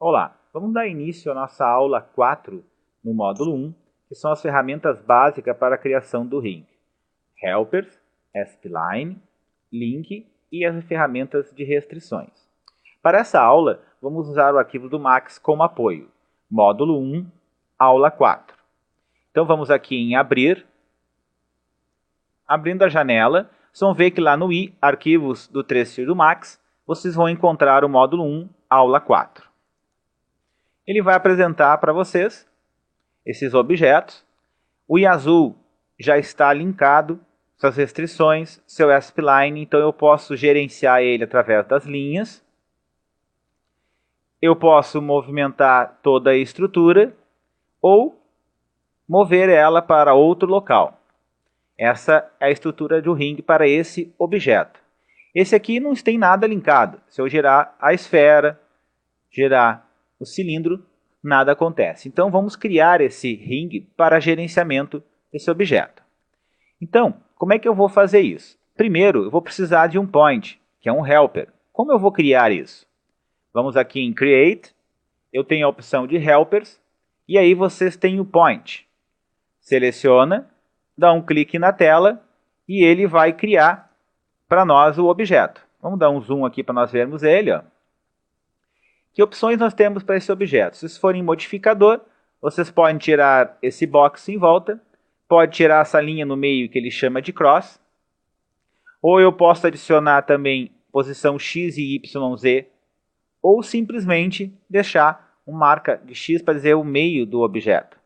Olá, vamos dar início à nossa aula 4 no módulo 1, que são as ferramentas básicas para a criação do ring. Helpers, spline, link e as ferramentas de restrições. Para essa aula, vamos usar o arquivo do Max como apoio. Módulo 1, aula 4. Então vamos aqui em abrir. Abrindo a janela, vocês vão ver que lá no i, arquivos do 3 do Max, vocês vão encontrar o módulo 1, aula 4. Ele vai apresentar para vocês esses objetos. O i azul já está linkado, suas restrições, seu spline, então eu posso gerenciar ele através das linhas. Eu posso movimentar toda a estrutura ou mover ela para outro local. Essa é a estrutura do ring para esse objeto. Esse aqui não tem nada linkado. Se eu girar a esfera, girar o cilindro, nada acontece. Então, vamos criar esse ring para gerenciamento desse objeto. Então, como é que eu vou fazer isso? Primeiro, eu vou precisar de um point, que é um helper. Como eu vou criar isso? Vamos aqui em Create, eu tenho a opção de Helpers, e aí vocês têm o point. Seleciona, dá um clique na tela, e ele vai criar para nós o objeto. Vamos dar um zoom aqui para nós vermos ele, ó. Que opções nós temos para esse objeto? Se vocês forem em modificador, vocês podem tirar esse box em volta, pode tirar essa linha no meio que ele chama de cross, ou eu posso adicionar também posição X e Y, Z, ou simplesmente deixar uma marca de X para dizer o meio do objeto.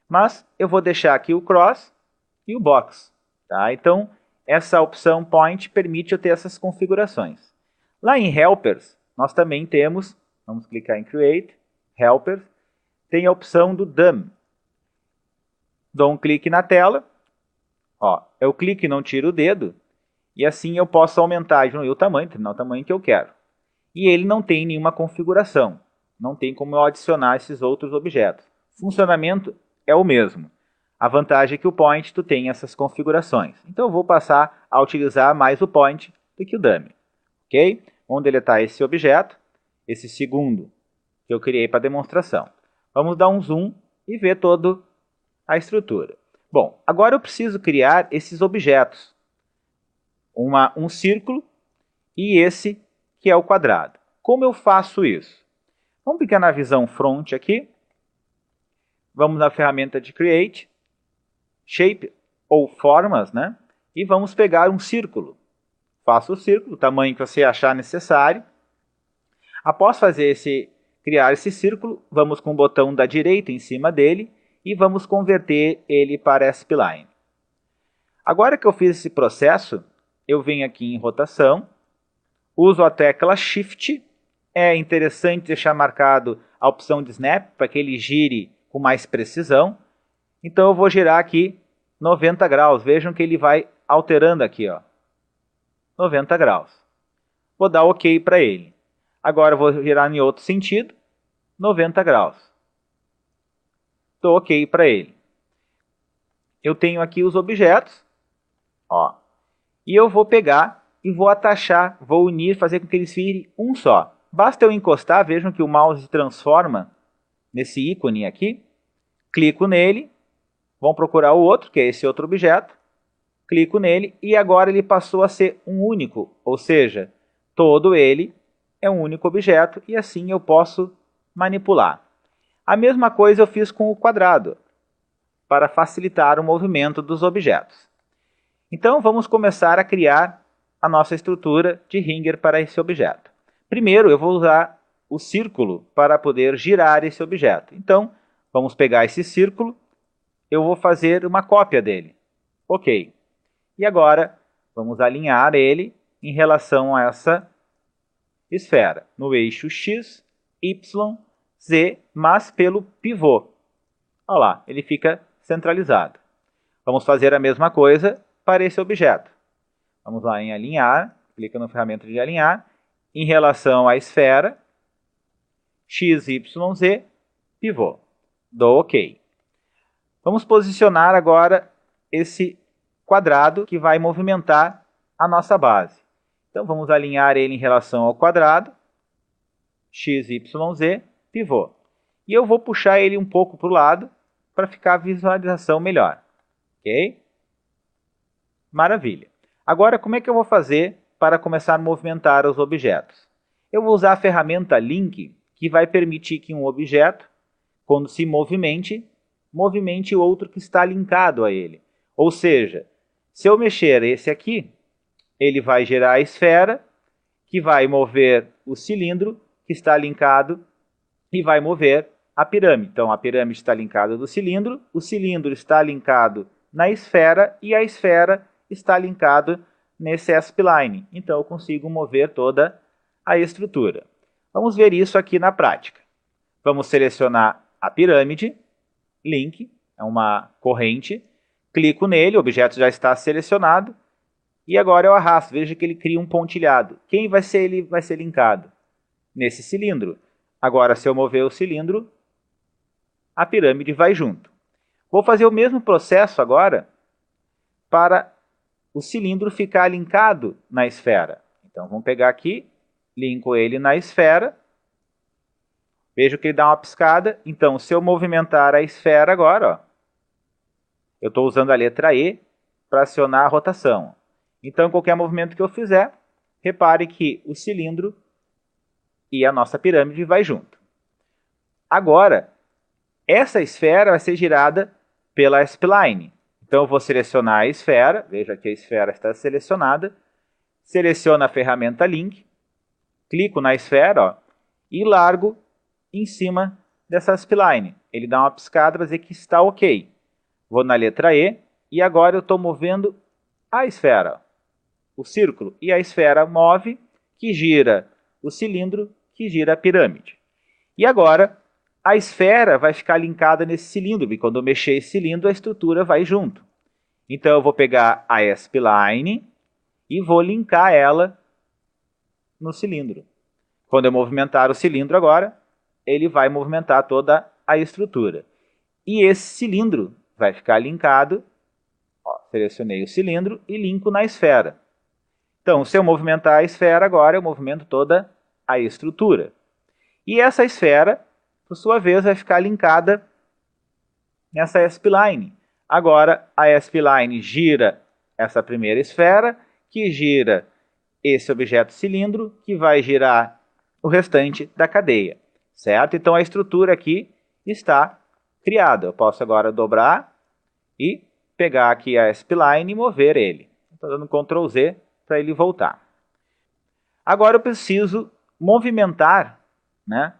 Mas eu vou deixar aqui o cross e o box. Tá? Então, essa opção point permite eu ter essas configurações. Lá em Helpers, nós também temos, vamos clicar em Create, Helpers, tem a opção do DOM. Dou um clique na tela, ó, eu clico e não tiro o dedo, e assim eu posso aumentar e diminuir o tamanho, determinar o tamanho que eu quero. E ele não tem nenhuma configuração, não tem como eu adicionar esses outros objetos. O funcionamento é o mesmo. A vantagem é que o point tu tem essas configurações. Então eu vou passar a utilizar mais o point do que o dummy. Ok? Vamos deletar esse objeto, esse segundo que eu criei para demonstração. Vamos dar um zoom e ver toda a estrutura. Bom, agora eu preciso criar esses objetos. Um círculo e esse que é o quadrado. Como eu faço isso? Vamos clicar na visão front aqui. Vamos na ferramenta de Create, Shape ou Formas, né? E vamos pegar um círculo. Faça o círculo, o tamanho que você achar necessário. Após criar esse círculo, vamos com o botão da direita em cima dele e vamos converter ele para spline. Agora que eu fiz esse processo, eu venho aqui em rotação, uso a tecla Shift. É interessante deixar marcado a opção de Snap para que ele gire com mais precisão. Então eu vou girar aqui 90 graus. Vejam que ele vai alterando aqui, ó, 90 graus. Vou dar OK para ele. Agora eu vou girar em outro sentido, 90 graus. Dou OK para ele. Eu tenho aqui os objetos, ó, e eu vou pegar e vou atachar, vou unir, fazer com que eles virem um só. Basta eu encostar, vejam que o mouse se transforma nesse ícone aqui. Clico nele, vamos procurar o outro, que é esse outro objeto. Clico nele e agora ele passou a ser um único, ou seja, todo ele é um único objeto e assim eu posso manipular. A mesma coisa eu fiz com o quadrado, para facilitar o movimento dos objetos. Então vamos começar a criar a nossa estrutura de ringer para esse objeto. Primeiro eu vou usar o círculo para poder girar esse objeto. Então vamos pegar esse círculo, eu vou fazer uma cópia dele. OK. E agora vamos alinhar ele em relação a essa esfera, no eixo X, Y, Z, mas pelo pivô. Olha lá, ele fica centralizado. Vamos fazer a mesma coisa para esse objeto. Vamos lá em alinhar, clica na ferramenta de alinhar, em relação à esfera, X, Y, Z, pivô. Dou OK. Vamos posicionar agora esse quadrado que vai movimentar a nossa base. Então vamos alinhar ele em relação ao quadrado, X, Y, Z, pivô. E eu vou puxar ele um pouco para o lado para ficar a visualização melhor. Ok? Maravilha. Agora, como é que eu vou fazer para começar a movimentar os objetos? Eu vou usar a ferramenta Link, que vai permitir que um objeto, quando se movimente o outro que está linkado a ele. Ou seja, se eu mexer esse aqui, ele vai gerar a esfera, que vai mover o cilindro, que está linkado, e vai mover a pirâmide. Então, a pirâmide está linkada do cilindro, o cilindro está linkado na esfera, e a esfera está linkada nesse S-Spline. Então, eu consigo mover toda a estrutura. Vamos ver isso aqui na prática. Vamos selecionar a pirâmide, link, é uma corrente, clico nele, o objeto já está selecionado, e agora eu arrasto, veja que ele cria um pontilhado. Quem vai ser ele vai ser linkado? Nesse cilindro. Agora, se eu mover o cilindro, a pirâmide vai junto. Vou fazer o mesmo processo agora para o cilindro ficar linkado na esfera. Então, vamos pegar aqui, linko ele na esfera. Veja que ele dá uma piscada. Então, se eu movimentar a esfera agora, ó, eu estou usando a letra E para acionar a rotação. Então, qualquer movimento que eu fizer, repare que o cilindro e a nossa pirâmide vai junto. Agora, essa esfera vai ser girada pela S-Spline. Então, eu vou selecionar a esfera, veja que a esfera está selecionada, seleciono a ferramenta Link, clico na esfera, ó, e largo em cima dessa S-Spline. Ele dá uma piscada para dizer que está ok. Vou na letra E, e agora eu estou movendo a esfera, o círculo, e a esfera move, que gira o cilindro, que gira a pirâmide. E agora, a esfera vai ficar linkada nesse cilindro, e quando eu mexer esse cilindro, a estrutura vai junto. Então, eu vou pegar a S-Spline e vou linkar ela no cilindro. Quando eu movimentar o cilindro agora, ele vai movimentar toda a estrutura. E esse cilindro vai ficar linkado, ó, selecionei o cilindro e linko na esfera. Então, se eu movimentar a esfera agora, eu movimento toda a estrutura. E essa esfera, por sua vez, vai ficar linkada nessa S-Spline. Agora, a S-Spline gira essa primeira esfera, que gira esse objeto cilindro, que vai girar o restante da cadeia. Certo? Então, a estrutura aqui está criada. Eu posso agora dobrar e pegar aqui a S-Spline e mover ele. Estou dando Ctrl Z para ele voltar. Agora eu preciso movimentar, né,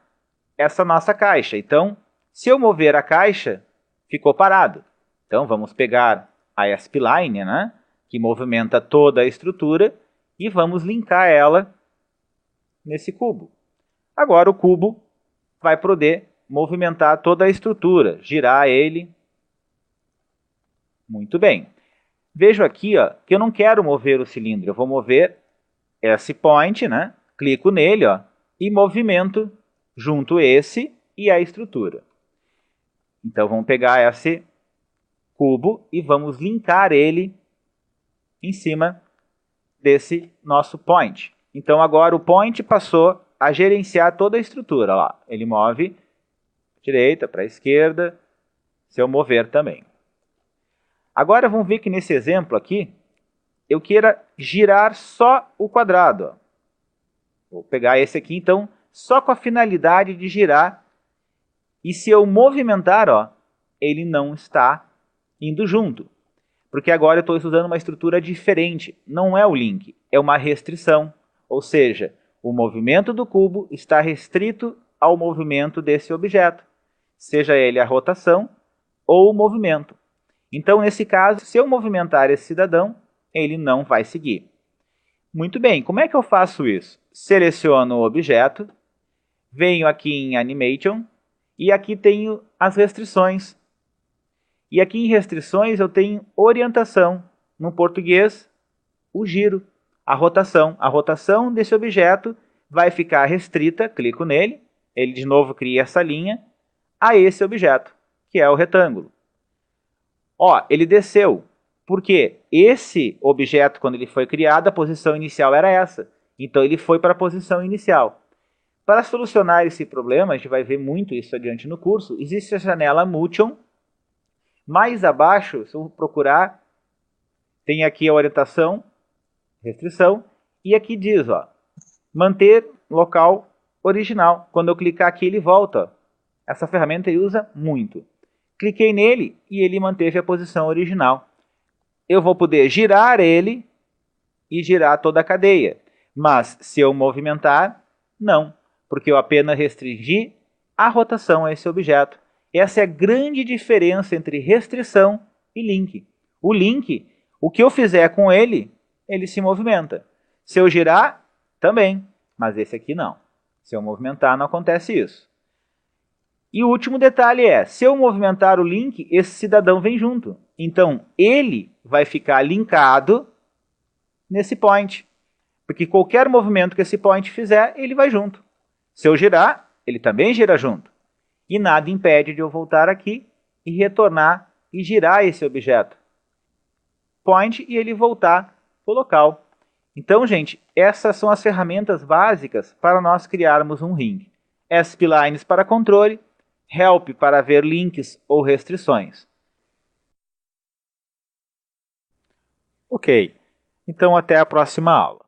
essa nossa caixa. Então, se eu mover a caixa, ficou parado. Então, vamos pegar a S-Spline, né, que movimenta toda a estrutura, e vamos linkar ela nesse cubo. Agora o cubo vai poder movimentar toda a estrutura, girar ele. Muito bem. Vejo aqui, ó, que eu não quero mover o cilindro, eu vou mover esse point, né? Clico nele, ó, e movimento junto esse e a estrutura. Então, vamos pegar esse cubo e vamos linkar ele em cima desse nosso point. Então, agora o point passou a gerenciar toda a estrutura. Ó. Ele move para a direita, para a esquerda, se eu mover também. Agora, vamos ver que nesse exemplo aqui, eu queira girar só o quadrado. Ó. Vou pegar esse aqui, então, só com a finalidade de girar. E se eu movimentar, ó, ele não está indo junto. Porque agora eu estou estudando uma estrutura diferente. Não é o link, é uma restrição. Ou seja, o movimento do cubo está restrito ao movimento desse objeto, seja ele a rotação ou o movimento. Então, nesse caso, se eu movimentar esse cidadão, ele não vai seguir. Muito bem, como é que eu faço isso? Seleciono o objeto, venho aqui em Animation, e aqui tenho as restrições. E aqui em restrições eu tenho orientação, no português, o giro, a rotação. A rotação desse objeto vai ficar restrita, clico nele, ele de novo cria essa linha, a esse objeto, que é o retângulo. Ó, ele desceu, porque esse objeto, quando ele foi criado, a posição inicial era essa. Então, ele foi para a posição inicial. Para solucionar esse problema, a gente vai ver muito isso adiante no curso, existe a janela Motion. Mais abaixo, se eu procurar, tem aqui a orientação, restrição, e aqui diz, ó, manter local original. Quando eu clicar aqui, ele volta. Essa ferramenta ele usa muito. Cliquei nele e ele manteve a posição original. Eu vou poder girar ele e girar toda a cadeia. Mas se eu movimentar, não, porque eu apenas restringi a rotação a esse objeto. Essa é a grande diferença entre restrição e link. O link, o que eu fizer com ele, ele se movimenta. Se eu girar, também, mas esse aqui não. Se eu movimentar, não acontece isso. E o último detalhe é, se eu movimentar o link, esse cidadão vem junto. Então, ele vai ficar linkado nesse point. Porque qualquer movimento que esse point fizer, ele vai junto. Se eu girar, ele também gira junto. E nada impede de eu voltar aqui e retornar e girar esse objeto. Point e ele voltar para o local. Então, gente, essas são as ferramentas básicas para nós criarmos um ring. Splines para controle, Help para ver links ou restrições. Ok, então até a próxima aula.